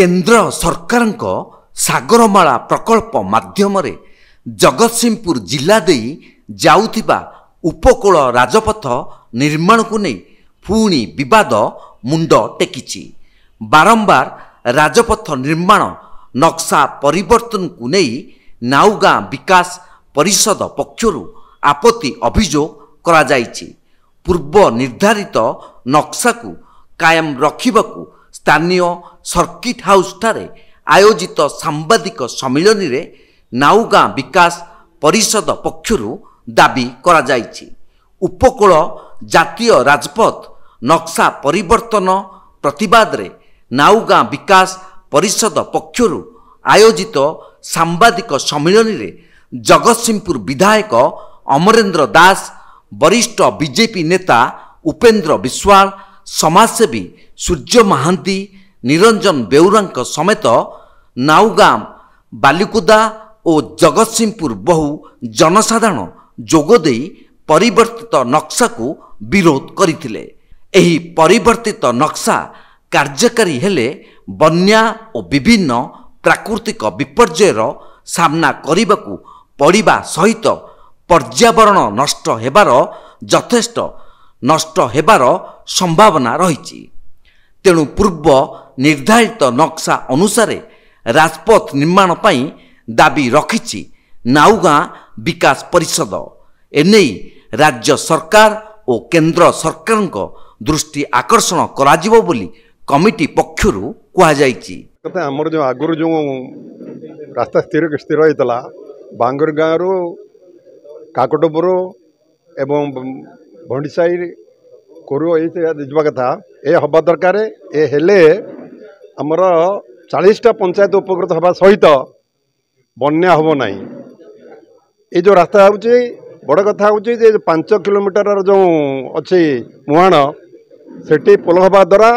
केंद्र सरकार सागरमाला प्रकल्प माध्यम जगतसिंहपुर जिला दे जाउथिबा उपकूल राजपथ निर्माण को नहीं पुणी विवाद मुंड टेकिछि। बारंबार राजपथ निर्माण नक्शा परिवर्तन को नहीं नाउगाँ विकास परिषद पक्षर आपत्ति अभियोग करा जाइछि। पूर्व निर्धारित नक्शा को कायम रखिबाकू स्थानीय सर्किट हाउस ठारे आयोजित सांबादिक सम्मिलन रे नाउगाँ विकास परिषद पक्षर दाबी करा जाइछि। उपकूल जातीय राजपथ नक्शा परिवर्तन प्रतिवाद रे नाउगाँ विकास परिषद पक्षर आयोजित सांबादिक सम्मिलन रे जगतसिंहपुर विधायक अमरेंद्र दास, वरिष्ठ बीजेपी नेता उपेंद्र विश्वाल, समाजसेवी सूर्य महांती, निरंजन बेउरा समेत नाउगाँ बालिकुदा और जगतसिंहपुर बहु जनसाधारण जोगदे परिवर्तित नक्शा को विरोध करथिले। एही परिवर्तित नक्शा कार्यकारी हेले बन्या और विभिन्न प्राकृतिक विपर्ययर सामना करने पड़िबा सहित पर्यावरण नष्ट हेबार यथेष्ट नष्ट हेबार संभावना रही। तेणु पूर्व निर्धारित नक्शा अनुसार राजपथ निर्माण पई दाबी रखिछि नाउगाँ विकास परिषद। एने राज्य सरकार और केंद्र सरकार दृष्टि आकर्षण कराजिबो बोली कमिटी पक्षर कहा जाइछि। आमर जो आगुरी जो रास्ता स्थिर होता बांगर गाँव काकटपुर एवं भंडीसाई कोरु ये कथा ए हवा दरकार ए हेले आमर 40टा पंचायत उपकृत हवा सहित बन्या हम ना। ये जो रास्ता हूँ बड़ कथा हूँ 5 किलोमीटर जो अच्छी मुहाण से पोल हवा द्वारा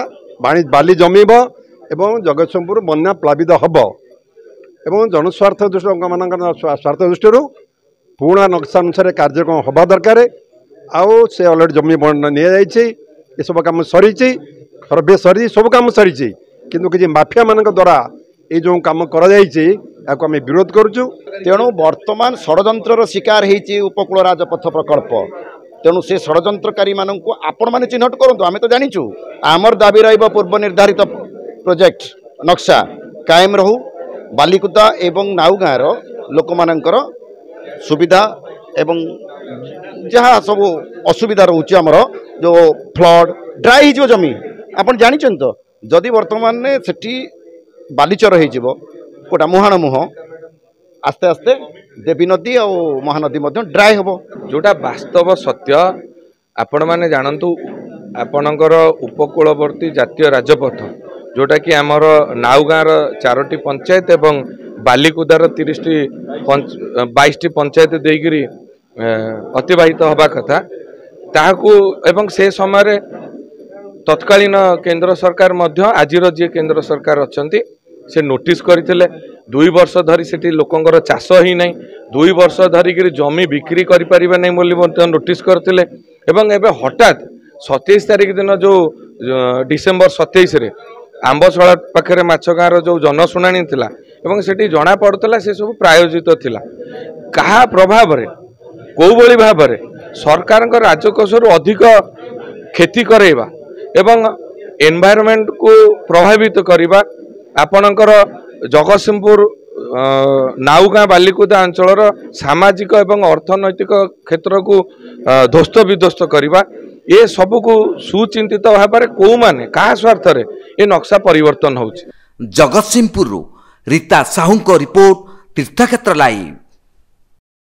बाली जमीब एवं जगतसिंहपुर बन्या प्लावित हम एवं जनस्वार्थ दृष्टि मान स्वार्थ दृष्टि पुणा नक्शा अनुसार कार्यक्रम हवा दरकार आउ से अलरेडी जमी नि सब कम सरी सर्वे सरी सब कम सरी किंतु किसी माफिया मान द्वारा ये जो कम कर विरोध करुचु। तेणु वर्तमान षड्यंत्र शिकार होती उपकूल राजपथ प्रकल्प। तेणु से षड्यंत्रकारी मान आपण मैंने चिन्हट करूँ आम तो जाचु आमर दाबी पूर्व निर्धारित प्रोजेक्ट नक्शा कायम रहू बालिकुदा एवं नाउगाँ लोक मानकर सुविधा एवं जहाँ सब असुविधा रोचे आमर जो फ्लड ड्राई हो जमी आपन जानी तो जदि वर्तमान सेठी बालीचर होटा मुहाण मुह आस्ते आस्ते देवी नदी और महानदी ड्राई हम जोटा वास्तव सत्य आपण मैंने जानतु आपणकर उपकूलवर्ती जातीय राजपथ जोटा कि आमर नाउगाँर 4टी पंचायत एवं बालिकुदार 22टी पंचायत देकरी अतिबाहित हवा कथा ताकू एवं से समय तत्कालीन केंद्र सरकार आजिर जी केंद्र सरकार अच्छी से नोटिस करते 2 वर्ष धरी से लोकंर चाष ही नहीं 2 वर्ष धरिक जमी बिक्री करें नहीं नोटिस करते हठात 27 तारीख दिन जो डिसेम्बर 27 रे आंबशला पाखे माछगाँर जो जनशुणाणी थिला एवं सेठी जना पड़ता से सब प्रायोजित थिला कहा प्रभाव रे कोबली भाव रे सरकार राजकोषर अधिक क्षति करेबा एवं एनवायरनमेंट को प्रभावित करवा आपणकर जगतसिंहपुर नाउगाँ बालिकुदा अंचल सामाजिक एवं अर्थनैतिक क्षेत्र को ध्वस्त विध्वस्त करवा ये सबको सुचिंतित भाव में कौ माने क्या स्वार्थ रे ये नक्शा परिवर्तन हो। जगतसिंहपुर रीता साहू को रिपोर्ट तीर्थक्षेत्र लाइव।